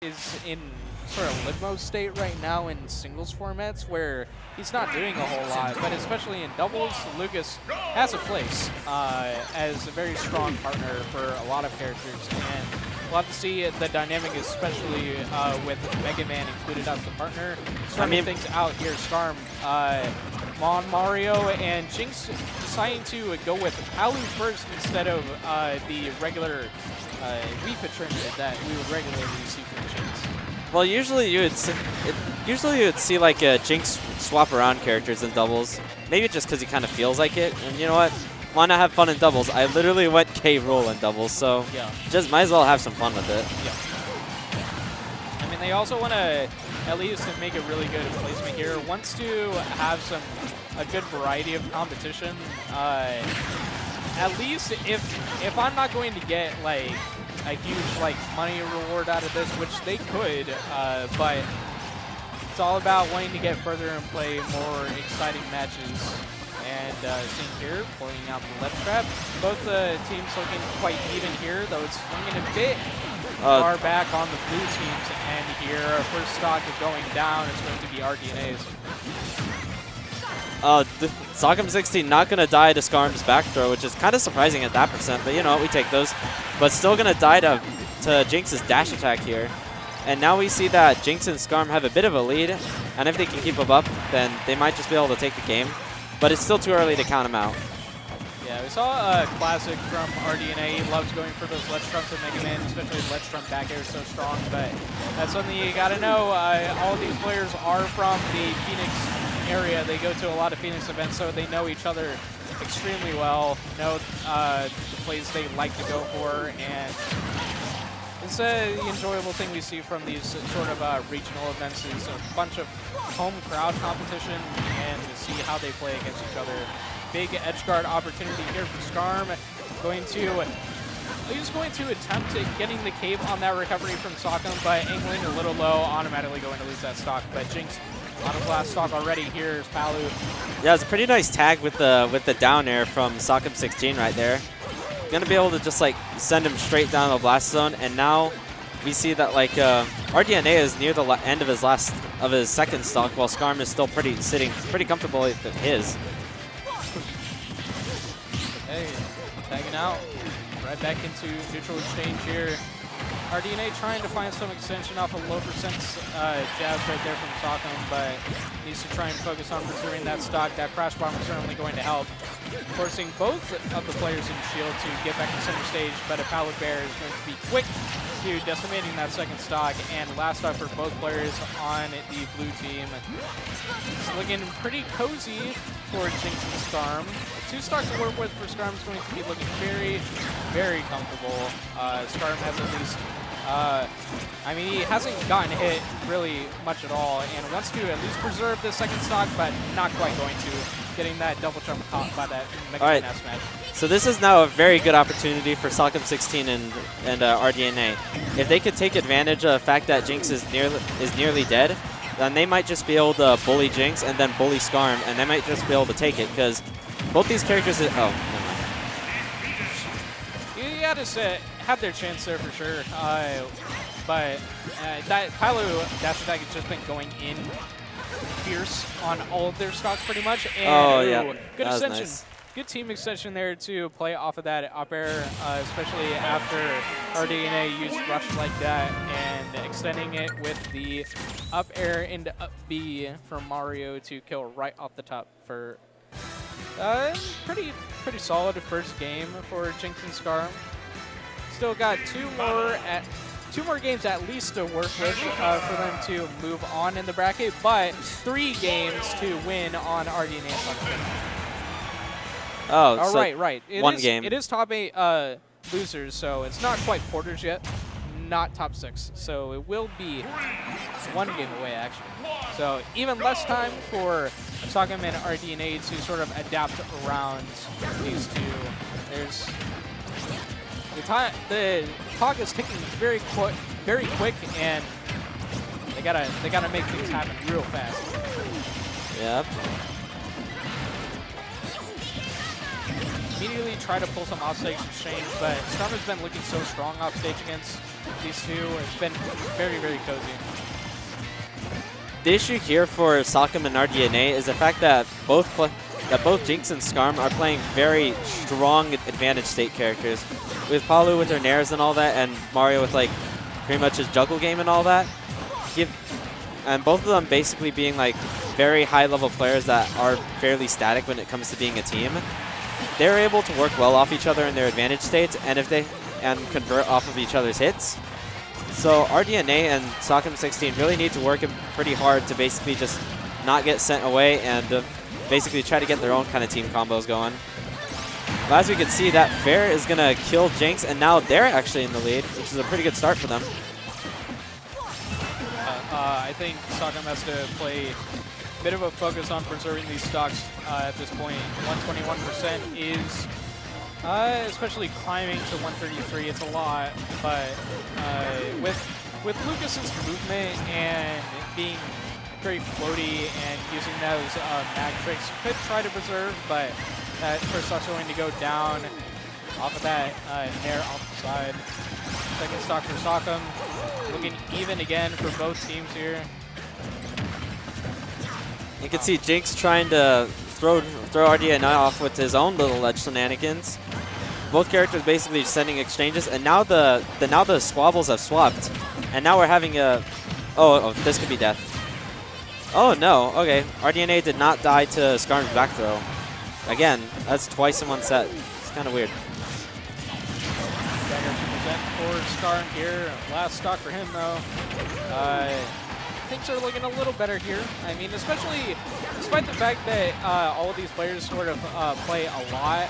is in sort of limbo state right now in singles formats where he's not doing a whole lot, but especially in doubles, Lucas has a place as a very strong partner for a lot of characters, and we'll have to see the dynamic, especially with Mega Man included as the partner, starting things out here. Skarm, Mario, and Jinx deciding to go with Palu first instead of the regular Wii Fit tournament that we would regularly see from Jinx. Well, usually you would see like Jinx swap around characters in doubles. Maybe just because he kind of feels like it. And you know what? Why not have fun in doubles? I literally went K-roll in doubles, so just might as well have some fun with it. Yeah. I mean, they also want to at least make a really good placement here. Wants to have a good variety of competition. At least if I'm not going to get like a huge money reward out of this, which they could, but it's all about wanting to get further and play more exciting matches. And seeing here, pulling out the left trap. Both teams looking quite even here, though it's swinging a bit far back on the blue teams. And here, first stock going down is going to be rDNA's. Sockem16 not going to die to Skarm's back throw, which is kind of surprising at that percent, but you know what, we take those. But still going to die to Jinx's dash attack here. And now we see that Jinx and Skarm have a bit of a lead, and if they can keep them up, then they might just be able to take the game. But it's still too early to count him out. Yeah, we saw a classic from rDNA. He loves going for those ledge trumps with Mega Man, especially ledge trump back air is so strong. But that's something you got to know. All of these players are from the Phoenix area. They go to a lot of Phoenix events, so they know each other extremely well, know the plays they like to go for, and it's the enjoyable thing we see from these sort of regional events is a bunch of home crowd competition and to see how they play against each other. Big edge guard opportunity here for Skarm. He's going to attempt getting the cape on that recovery from Sockem, but angling a little low, automatically going to lose that stock. But Jinx on his last stock already. Here's Palu. Yeah, it's a pretty nice tag with the down air from Sockem16 right there. Gonna be able to just send him straight down the blast zone, and now we see that rDNA is near the end of his second stock, while Skarm is still sitting pretty comfortable at his. Okay, tagging out, right back into neutral exchange here. rDNA trying to find some extension off a low percent jabs right there from Sockem, but needs to try and focus on preserving that stock. That crash bomb is certainly going to help, forcing both of the players in shield to get back to center stage, but a Pallet Bear is going to be quick to decimating that second stock, and last stock for both players on the blue team. It's looking pretty cozy for Jinx and Skarm. 2 stocks to work with for Skarm is going to be looking very, very comfortable. Skarm has at least, I mean, he hasn't gotten hit really much at all, and wants to at least preserve the second stock, but not quite going to. Getting that double jump caught by that Mega Man smash. So this is now a very good opportunity for Sockem16 and rDNA. If they could take advantage of the fact that Jinx is nearly dead, then they might just be able to bully Jinx and then bully Skarm, and they might just be able to take it, because both these characters... Oh, never mind. You had to have their chance there for sure, but that Palu dash attack has just been going in fierce on all of their stocks pretty much. And good extension. Nice. Good team extension there to play off of that up air, especially after rDNA used rush like that, and extending it with the up air into up B from Mario to kill right off the top for pretty solid first game for Jinx and Skarm. Still got two more games at least to work with for them to move on in the bracket, but 3 games to win on rDNA. Oh, so right. One game. It is top 8 losers, so it's not quite quarters yet, not top 6. So it will be 1 game away, actually. So even less time for Sockem and rDNA to sort of adapt around these two. There's the clock is ticking very quick, and they gotta make things happen real fast. Yep. immediately try to pull some offstage exchange, but Skarm has been looking so strong offstage against these two. It's been very, very cozy. The issue here for Sockem and rDNA is the fact that both Jinx and Skarm are playing very strong advantage state characters. With Palu with her nairs and all that, and Mario with like pretty much his juggle game and all that. And both of them basically being like very high level players that are fairly static when it comes to being a team. They're able to work well off each other in their advantage states and convert off of each other's hits. So rDNA and Sockem16 really need to work pretty hard to basically just not get sent away and basically try to get their own kind of team combos going. But as we can see, that fair is going to kill Jinx, and now they're actually in the lead, which is a pretty good start for them. I think Sockem has to play a bit of a focus on preserving these stocks at this point. 121% is, especially climbing to 133, it's a lot, but with Lucas's movement and being very floaty and using those mag tricks, could try to preserve, but that first stock's going to go down off of that nair off the side. Second stock for Sockem, looking even again for both teams here. You can see Jinx trying to throw rDNA off with his own little ledge shenanigans. Both characters basically sending exchanges, and now the squabbles have swapped, and now we're having a oh this could be death. Oh no, okay, rDNA did not die to Skarm's back throw. Again, that's twice in one set. It's kind of weird. For Skarm here. Last stock for him, though. Things are looking a little better here. I mean, especially despite the fact that all of these players sort of play a lot,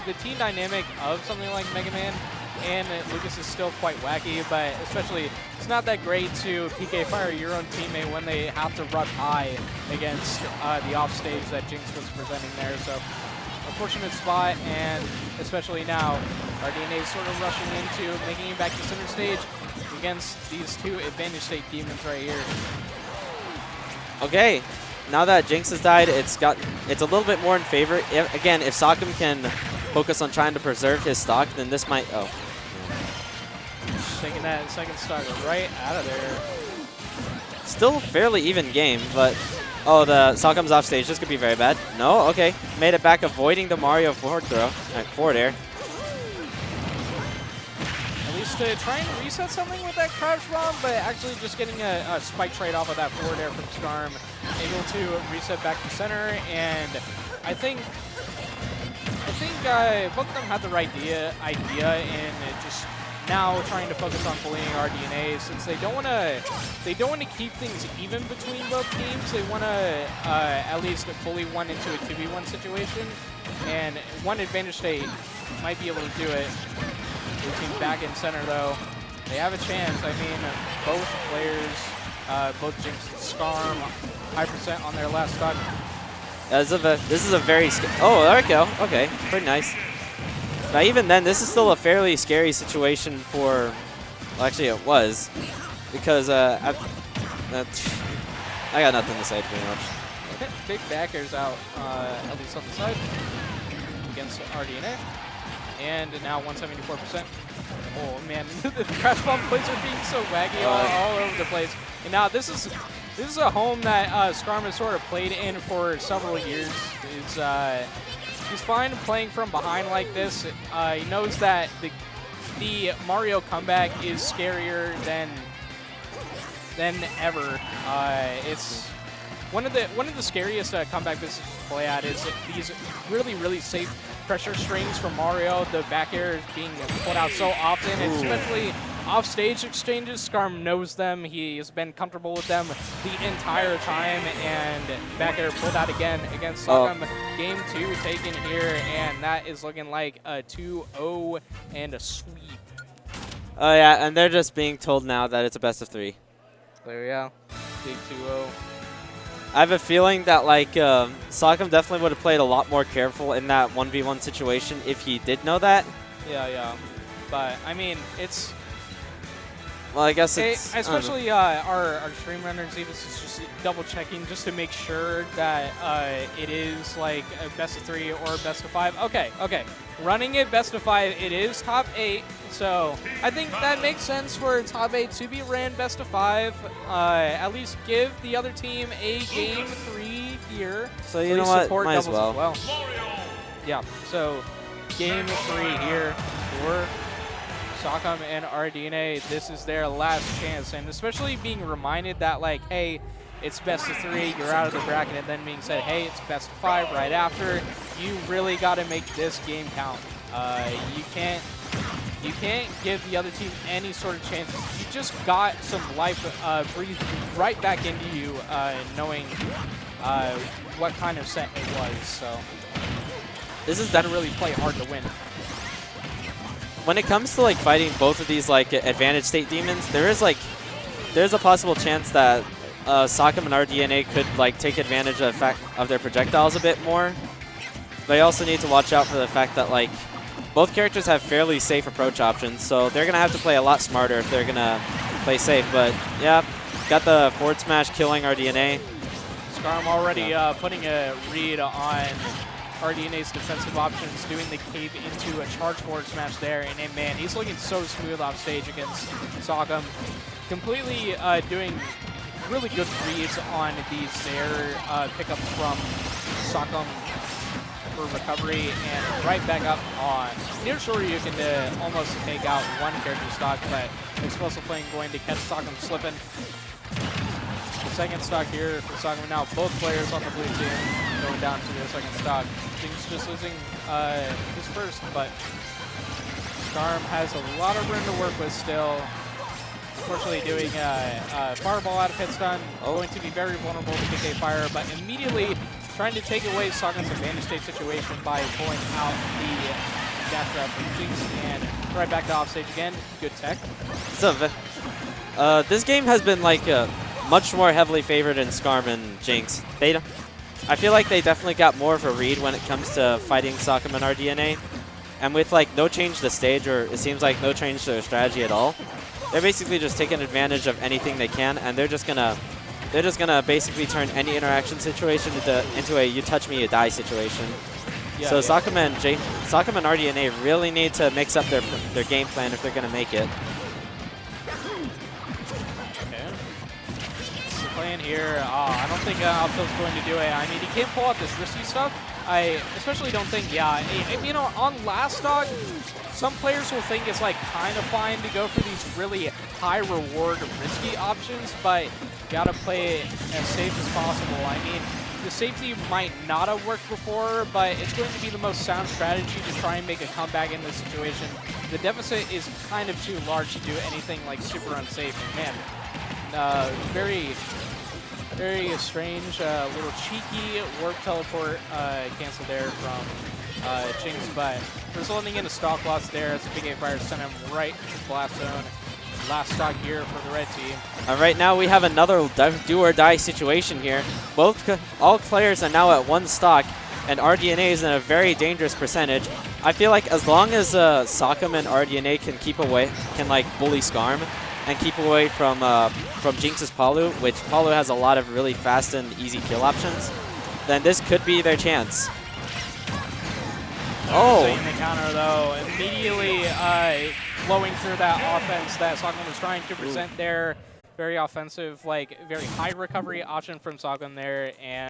the team dynamic of something like Mega Man and Lucas is still quite wacky, but especially it's not that great to PK fire your own teammate when they have to rush high against the offstage that Jinx was presenting there. So unfortunate spot, and especially now, rDNA is sort of rushing into making it back to center stage against these two advantage state demons right here. Okay, now that Jinx has died, it's a little bit more in favor. Again, if Sockem can focus on trying to preserve his stock, then this might. Oh, taking that second stock right out of there. Still fairly even game, but. Oh, the Sockem's off stage. This could be very bad. No, okay. Made it back, avoiding the Mario forward throw. Forward air. At least to try and reset something with that crouch bomb, but actually just getting a spike trade off of that forward air from Skarm. Able to reset back to center, and I think both of them had the right idea in just now trying to focus on bullying rDNA, since they don't want to keep things even between both teams. They want to at least bully one into a 2v1 situation, and one advantage state might be able to do it. Blue team back in center though. They have a chance. I mean, both players, both Jinx and Skarm, high percent on their last stock. This is a very oh, there we go. Okay, pretty nice. Now even then, this is still a fairly scary situation for, well actually it was, because I got nothing to say pretty much. Big backers out, at least on the side, against rDNA. And now 174%. Oh man, the crash bomb plays are being so wacky all over the place. And now this is a home that Skarm has sort of played in for several years. He's fine playing from behind like this. He knows that the Mario comeback is scarier than ever. It's one of the scariest comeback businesses to play at is these really safe pressure strings from Mario. The back air is being pulled out so often, and especially off-stage exchanges. Skarm knows them. He has been comfortable with them the entire time, and back air pulled out again against Sockem. Game 2 taken here, and that is looking like a 2-0 and a sweep. Oh yeah, and they're just being told now that it's a best of 3. There we go. Big 2-0. I have a feeling that like Sockem definitely would have played a lot more careful in that 1v1 situation if he did know that. Yeah. But I mean, it's Well, I guess it's especially our stream render Zebus is just double checking just to make sure that it is like a best of 3 or best of 5. Okay, running it best of 5. It is top 8, so I think that makes sense for top 8 to be ran best of 5. At least give the other team a game 3 here. So you know what? Support Might as doubles well. as well. Yeah. So game 3 here for Sockem and rDNA. This is their last chance, and especially being reminded that, like, hey, it's best of 3, you're out of the bracket, and then being said, hey, it's best of 5 right after. You really got to make this game count. You can't give the other team any sort of chances. You just got some life breathed right back into you, knowing what kind of set it was. So this is got to really play hard to win. When it comes to like fighting both of these like advantage state demons, there's a possible chance that Sockem and rDNA could like take advantage of their projectiles a bit more. They also need to watch out for the fact that like both characters have fairly safe approach options, so they're gonna have to play a lot smarter if they're gonna play safe. But yeah, got the forward smash killing rDNA. Skarm already putting a read on rDNA's defensive options, doing the cave into a charge forward smash there, and man, he's looking so smooth off stage against Sockem. Completely doing really good reads on these Nair pickups from Sockem for recovery, and right back up on near Shoryuken to almost take out one character stock, but Explosive Flame going to catch Sockem slipping. The second stock here for Sockem now, both players on the blue team going down to their second stock. Jinx just losing his first, but Skarm has a lot of room to work with still. Unfortunately, doing fireball out of hit stun, going to be very vulnerable to PK fire, but immediately trying to take away Sockem's advantage state situation by pulling out the dash grab from Jinx, and right back to offstage again. Good tech. So this game has been like much more heavily favored in Skarm and Jinx. I feel like they definitely got more of a read when it comes to fighting Sockem and rDNA, and with like no change to the stage, or it seems like no change to their strategy at all, they're basically just taking advantage of anything they can, and they're just gonna basically turn any interaction situation into a you touch me, you die situation. Yeah, so yeah. Sockem and rDNA really need to mix up their game plan if they're gonna make it. Playing here, I don't think Alpha's going to do it. I mean, he can't pull out this risky stuff. I especially don't think, you know, on last dog, some players will think it's like kind of fine to go for these really high reward risky options, but gotta play it as safe as possible. I mean, the safety might not have worked before, but it's going to be the most sound strategy to try and make a comeback in this situation. The deficit is kind of too large to do anything like super unsafe, and man, very strange, little cheeky warp teleport canceled there from Jinx, but resulting in a stock loss there as the Big A Fire sent him right to blast zone. Last stock here for the red team. Right now we have another do or die situation here. All players are now at one stock, and rDNA is in a very dangerous percentage. I feel like as long as Sockem and rDNA can like bully Skarm and keep away from Jinx's Palu, which Palu has a lot of really fast and easy kill options, then this could be their chance. Oh! Seeing the counter though, immediately flowing through that offense that Sockem was trying to present there. Very offensive, like very high recovery option from Sockem there, and